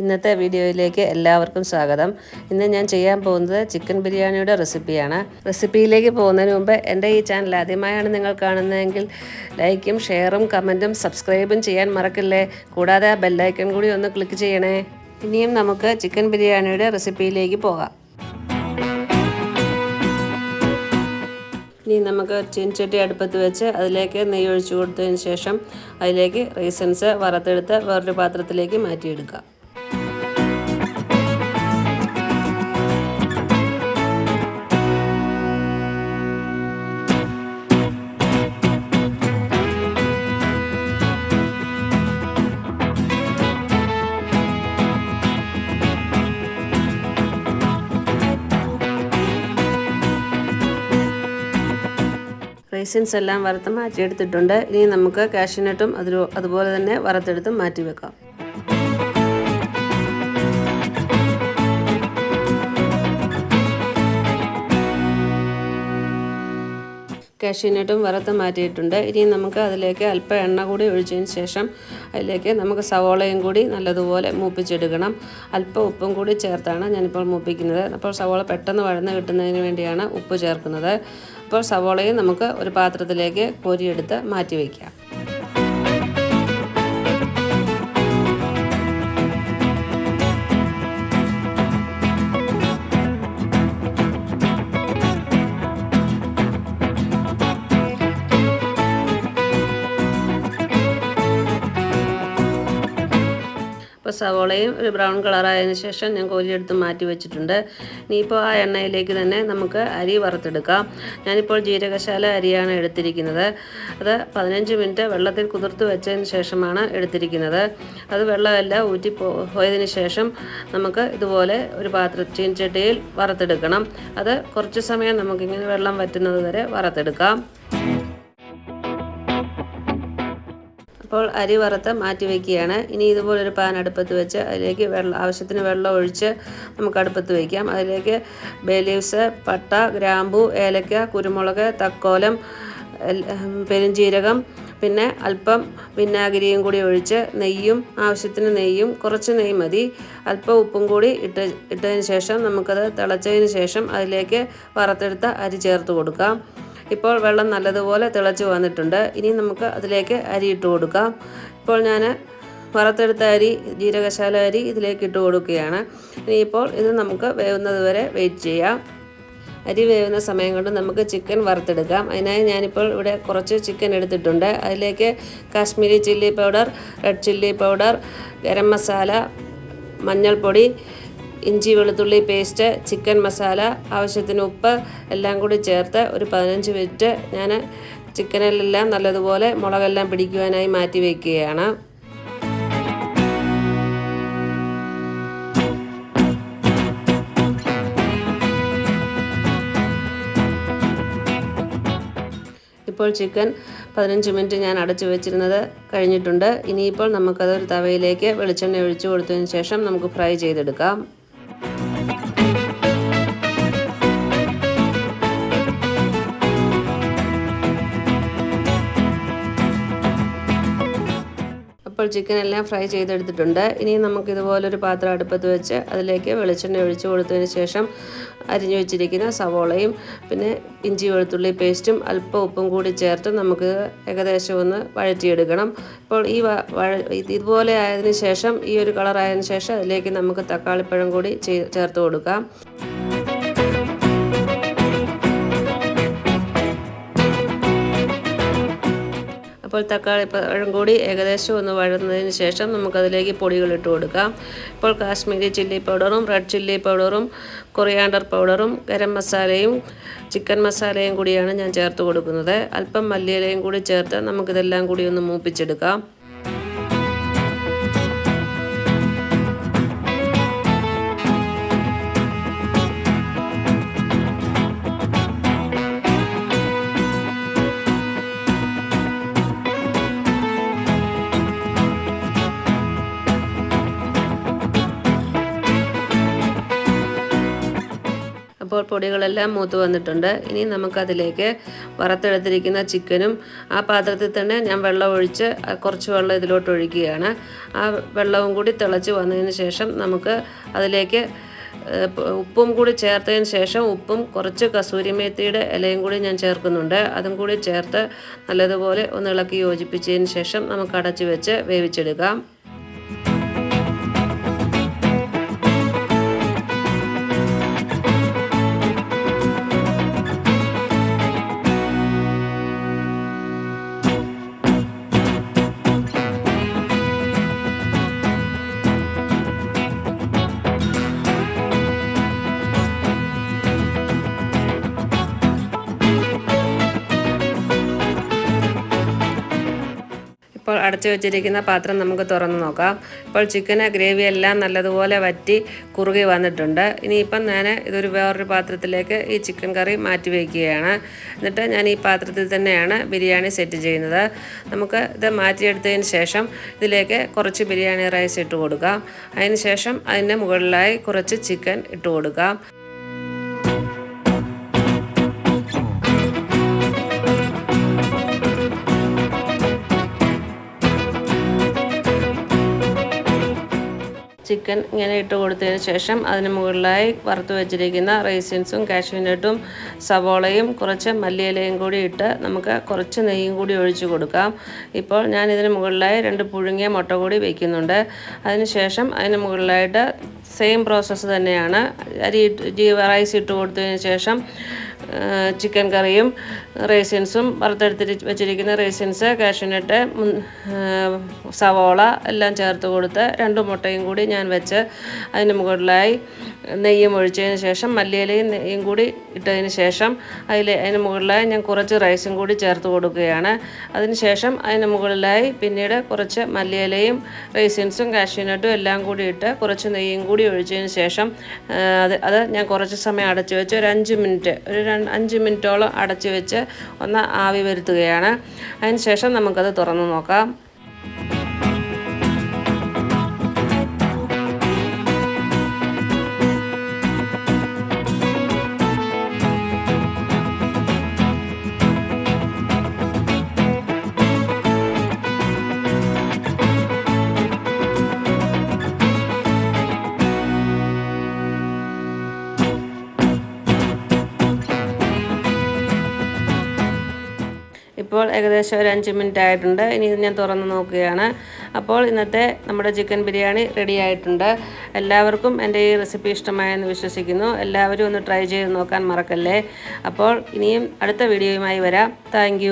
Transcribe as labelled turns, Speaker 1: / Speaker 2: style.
Speaker 1: ഇന്നത്തെ വീഡിയോയിലേക്ക് എല്ലാവർക്കും സ്വാഗതം. ഇന്ന് ഞാൻ ചെയ്യാൻ പോകുന്നത് ചിക്കൻ ബിരിയാണിയുടെ റെസിപ്പിയാണ്. റെസിപ്പിയിലേക്ക് പോകുന്നതിന് മുമ്പ് എൻ്റെ ഈ ചാനൽ ആദ്യമായാണ് നിങ്ങൾ കാണുന്നതെങ്കിൽ ലൈക്കും ഷെയറും കമൻറ്റും സബ്സ്ക്രൈബും ചെയ്യാൻ മറക്കില്ലേ. കൂടാതെ ആ ബെല്ലൈക്കൺ കൂടി ഒന്ന് ക്ലിക്ക് ചെയ്യണേ. ഇനിയും നമുക്ക് ചിക്കൻ ബിരിയാണിയുടെ റെസിപ്പിയിലേക്ക് പോകാം. ഇനി നമുക്ക് ചീനച്ചട്ടി അടുപ്പത്ത് വെച്ച് അതിലേക്ക് നെയ്യ് ഒഴിച്ചു കൊടുത്തതിന് ശേഷം അതിലേക്ക് റൈസൻസ് വറുത്തെടുത്ത് വേറൊരു പാത്രത്തിലേക്ക് മാറ്റിയെടുക്കാം. റൈസിൻസ് എല്ലാം വറുത്ത് മാറ്റിയെടുത്തിട്ടുണ്ട്. ഇനി നമുക്ക് കാഷ്യൂനട്ടും അതുപോലെ തന്നെ വറുത്തെടുത്ത് മാറ്റി വെക്കാം. കാഷ്യൂനട്ടും വറുത്ത് മാറ്റിയിട്ടുണ്ട്. ഇനി നമുക്ക് അതിലേക്ക് അല്പം എണ്ണ കൂടി ഒഴിച്ചതിന് ശേഷം അതിലേക്ക് നമുക്ക് സവോളയും കൂടി നല്ലതുപോലെ മൂപ്പിച്ചെടുക്കണം. അല്പം ഉപ്പും കൂടി ചേർത്താണ് ഞാനിപ്പോൾ മൂപ്പിക്കുന്നത്. അപ്പോൾ സവോള പെട്ടെന്ന് വഴന്ന് കിട്ടുന്നതിന് വേണ്ടിയാണ് ഉപ്പ് ചേർക്കുന്നത്. അപ്പോൾ സവോളയും നമുക്ക് ഒരു പാത്രത്തിലേക്ക് കോരിയെടുത്ത് മാറ്റി വയ്ക്കാം. ഇപ്പോൾ സവോളയും ഒരു ബ്രൗൺ കളറായതിന് ശേഷം ഞാൻ കോരിയെടുത്ത് മാറ്റി വെച്ചിട്ടുണ്ട്. ഇനിയിപ്പോൾ ആ എണ്ണയിലേക്ക് തന്നെ നമുക്ക് അരി വറുത്തെടുക്കാം. ഞാനിപ്പോൾ ജീരകശാല അരിയാണ് എടുത്തിരിക്കുന്നത്. അത് 15 മിനിറ്റ് വെള്ളത്തിൽ കുതിർത്ത് വെച്ചതിന് ശേഷമാണ് എടുത്തിരിക്കുന്നത്. അത് വെള്ളമെല്ലാം ഊറ്റി പോയതിന് ശേഷം നമുക്ക് ഇതുപോലെ ഒരു ചീനച്ചട്ടിയിൽ വറുത്തെടുക്കണം. അത് കുറച്ച് സമയം നമുക്കിങ്ങനെ വെള്ളം വറ്റുന്നത് വരെ വറുത്തെടുക്കാം. അപ്പോൾ അരി വറുത്ത് മാറ്റി വയ്ക്കുകയാണ്. ഇനി ഇതുപോലൊരു പാൻ അടുപ്പത്ത് വെച്ച് അതിലേക്ക് ആവശ്യത്തിന് വെള്ളം ഒഴിച്ച് നമുക്ക് അടുപ്പത്ത് വയ്ക്കാം. അതിലേക്ക് ബേ ലീവ്സ്, പട്ട, ഗ്രാമ്പൂ, ഏലക്ക, കുരുമുളക്, തക്കോലം, പെരുംജീരകം, പിന്നെ അല്പം വിനാഗിരിയും കൂടി ഒഴിച്ച് ആവശ്യത്തിന് നെയ്യും, കുറച്ച് നെയ്യ് മതി, അല്പം ഉപ്പും കൂടി ഇട്ടതിന് ശേഷം നമുക്കത് തിളച്ചതിന് ശേഷം അതിലേക്ക് വറുത്തെടുത്ത അരി ചേർത്ത് കൊടുക്കാം. ഇപ്പോൾ വെള്ളം നല്ലതുപോലെ തിളച്ച് വന്നിട്ടുണ്ട്. ഇനി നമുക്ക് അതിലേക്ക് അരി ഇട്ട് കൊടുക്കാം. ഇപ്പോൾ ഞാൻ വറുത്തെടുത്ത അരി, ജീരകശാല അരി ഇതിലേക്ക് ഇട്ട് കൊടുക്കുകയാണ്. ഇനിയിപ്പോൾ ഇത് നമുക്ക് വേവുന്നത് വരെ വെയിറ്റ് ചെയ്യാം. അരി വേവുന്ന സമയം കൊണ്ട് നമുക്ക് ചിക്കൻ വറുത്തെടുക്കാം. അതിനായി ഞാനിപ്പോൾ ഇവിടെ കുറച്ച് ചിക്കൻ എടുത്തിട്ടുണ്ട്. അതിലേക്ക് Kashmiri chilli powder, red chilli powder, garam masala, മഞ്ഞൾപ്പൊടി, ഇഞ്ചി വെളുത്തുള്ളി പേസ്റ്റ്, ചിക്കൻ മസാല, ആവശ്യത്തിന് ഉപ്പ് എല്ലാം കൂടി ചേർത്ത് ഒരു 15 മിനിറ്റ് ഞാൻ ചിക്കനിലെല്ലാം നല്ലതുപോലെ മുളകെല്ലാം പിടിക്കുവാനായി മാറ്റി വയ്ക്കുകയാണ്. ഇപ്പോൾ ചിക്കൻ 15 മിനിറ്റ് ഞാൻ അടച്ചു വെച്ചിരുന്നത് കഴിഞ്ഞിട്ടുണ്ട്. ഇനിയിപ്പോൾ നമുക്കതൊരു തവയിലേക്ക് വെളിച്ചെണ്ണ ഒഴിച്ചു കൊടുത്തതിന് ശേഷം നമുക്ക് ഫ്രൈ ചെയ്തെടുക്കാം. അപ്പോൾ ചിക്കൻ എല്ലാം ഫ്രൈ ചെയ്തെടുത്തിട്ടുണ്ട്. ഇനി നമുക്കിതുപോലൊരു പാത്രം അടുപ്പത്ത് വെച്ച് അതിലേക്ക് വെളിച്ചെണ്ണ ഒഴിച്ചു കൊടുത്തതിന് ശേഷം അരിഞ്ഞു വെച്ചിരിക്കുന്ന സവോളയും പിന്നെ ഇഞ്ചി വെളുത്തുള്ളി പേസ്റ്റും അല്പം ഉപ്പും കൂടി ചേർത്ത് നമുക്ക് ഏകദേശം ഒന്ന് വഴറ്റിയെടുക്കണം. ഇപ്പോൾ ഇതുപോലെ ആയതിനു ശേഷം ഈ ഒരു കളറായതിനു ശേഷം അതിലേക്ക് നമുക്ക് തക്കാളിപ്പഴം കൂടി ചേർത്ത് കൊടുക്കാം. അപ്പോൾ തക്കാളിപ്പഴം കൂടി ഏകദേശം ഒന്ന് വഴന്നതിന് ശേഷം നമുക്കതിലേക്ക് പൊടികൾ ഇട്ട് കൊടുക്കാം. ഇപ്പോൾ കാശ്മീരി ചില്ലി പൗഡറും, റെഡ് ചില്ലി പൗഡറും, കൊറിയാണ്ടർ പൗഡറും, ഗരം മസാലയും, ചിക്കൻ മസാലയും കൂടിയാണ് ഞാൻ ചേർത്ത് കൊടുക്കുന്നത്. അല്പം മല്ലിയിലയും കൂടി ചേർത്ത് നമുക്കിതെല്ലാം കൂടി ഒന്ന് മൂപ്പിച്ചെടുക്കാം. ഇപ്പോൾ പൊടികളെല്ലാം മൂത്ത് വന്നിട്ടുണ്ട്. ഇനി നമുക്കതിലേക്ക് വറുത്തെടുത്തിരിക്കുന്ന ചിക്കനും ആ പാത്രത്തിൽ തന്നെ ഞാൻ വെള്ളം ഒഴിച്ച് കുറച്ച് വെള്ളം ഇതിലോട്ട് ഒഴിക്കുകയാണ്. ആ വെള്ളവും കൂടി തിളച്ച് വന്നതിന് ശേഷം നമുക്ക് അതിലേക്ക് ഉപ്പും കൂടി ചേർത്തതിന് ശേഷം ഉപ്പും കുറച്ച് കസൂരി മേത്തിയുടെ ഇലയും കൂടി ഞാൻ ചേർക്കുന്നുണ്ട്. അതും കൂടി ചേർത്ത് നല്ലതുപോലെ ഒന്ന് ഇളക്കി യോജിപ്പിച്ചതിന് ശേഷം നമുക്ക് അടച്ചു വെച്ച് വേവിച്ചെടുക്കാം. ഇപ്പോൾ അടച്ചു വെച്ചിരിക്കുന്ന പാത്രം നമുക്ക് തുറന്ന് നോക്കാം. ഇപ്പോൾ ചിക്കന് ഗ്രേവി എല്ലാം നല്ലതുപോലെ വറ്റി കുറുകി വന്നിട്ടുണ്ട്. ഇനിയിപ്പം ഞാൻ ഇതൊരു വേറൊരു പാത്രത്തിലേക്ക് ഈ ചിക്കൻ കറി മാറ്റി വയ്ക്കുകയാണ്. എന്നിട്ട് ഞാൻ ഈ പാത്രത്തിൽ തന്നെയാണ് ബിരിയാണി സെറ്റ് ചെയ്യുന്നത്. നമുക്ക് ഇത് മാറ്റിയെടുത്തതിന് ശേഷം ഇതിലേക്ക് കുറച്ച് ബിരിയാണി റൈസ് ഇട്ട് കൊടുക്കാം. അതിന് ശേഷം അതിൻ്റെ മുകളിലായി കുറച്ച് ചിക്കൻ ഇട്ട് കൊടുക്കാം. ചിക്കൻ ഇങ്ങനെ ഇട്ട് കൊടുത്തതിന് ശേഷം അതിന് മുകളിലായി വറുത്ത് വെച്ചിരിക്കുന്ന റൈസിൻസും കാഷ്യൂനട്ടും സവോളയും കുറച്ച് മല്ലിയിലയും കൂടി ഇട്ട് നമുക്ക് കുറച്ച് നെയ്യും കൂടി ഒഴിച്ച് കൊടുക്കാം. ഇപ്പോൾ ഞാൻ ഇതിന് മുകളിലായി 2 പുഴുങ്ങിയ മുട്ട കൂടി വയ്ക്കുന്നുണ്ട്. അതിന് ശേഷം അതിന് മുകളിലായിട്ട് സെയിം പ്രോസസ്സ് തന്നെയാണ്. റൈസ് ഇട്ട് കൊടുത്തതിന് ശേഷം ചിക്കൻ കറിയും റൈസിൻസും വറുത്തെടുത്ത് വെച്ചിരിക്കുന്ന റൈസിൻസ്, കാഷ്യൂനട്ട്, സവോള എല്ലാം ചേർത്ത് കൊടുത്ത് 2 മുട്ടയും കൂടി ഞാൻ വെച്ച് അതിന് മുകളിലായി നെയ്യും ഒഴിച്ചതിന് ശേഷം മല്ലിയിലയും നെയ്യും കൂടി ഇട്ടതിന് ശേഷം അതിന് മുകളിലായി ഞാൻ കുറച്ച് റൈസും കൂടി ചേർത്ത് കൊടുക്കുകയാണ്. അതിന് ശേഷം അതിന് മുകളിലായി പിന്നീട് കുറച്ച് മല്ലിയിലയും റൈസിൻസും കാഷ്യൂനട്ടും എല്ലാം കൂടി ഇട്ട് കുറച്ച് നെയ്യും കൂടി ഒഴിച്ചതിന് ശേഷം അത് ഞാൻ കുറച്ച് സമയം അടച്ചു വെച്ച് ഒരു 5 മിനിറ്റോളം അടച്ചു വെച്ച് ഒന്ന് ആവി വരുത്തുകയാണ്. അതിന് ശേഷം നമുക്കത് തുറന്ന് നോക്കാം. ഇപ്പോൾ ഏകദേശം ഒരു 5 മിനിറ്റ് ആയിട്ടുണ്ട്. ഇനി ഇത് ഞാൻ തുറന്ന് നോക്കുകയാണ്. അപ്പോൾ ഇന്നത്തെ നമ്മുടെ ചിക്കൻ ബിരിയാണി റെഡി ആയിട്ടുണ്ട്. എല്ലാവർക്കും എൻ്റെ ഈ റെസിപ്പി ഇഷ്ടമായെന്ന് വിശ്വസിക്കുന്നു. എല്ലാവരും ഒന്ന് ട്രൈ ചെയ്ത് നോക്കാൻ മറക്കല്ലേ. അപ്പോൾ ഇനിയും അടുത്ത വീഡിയോയുമായി വരാം. താങ്ക്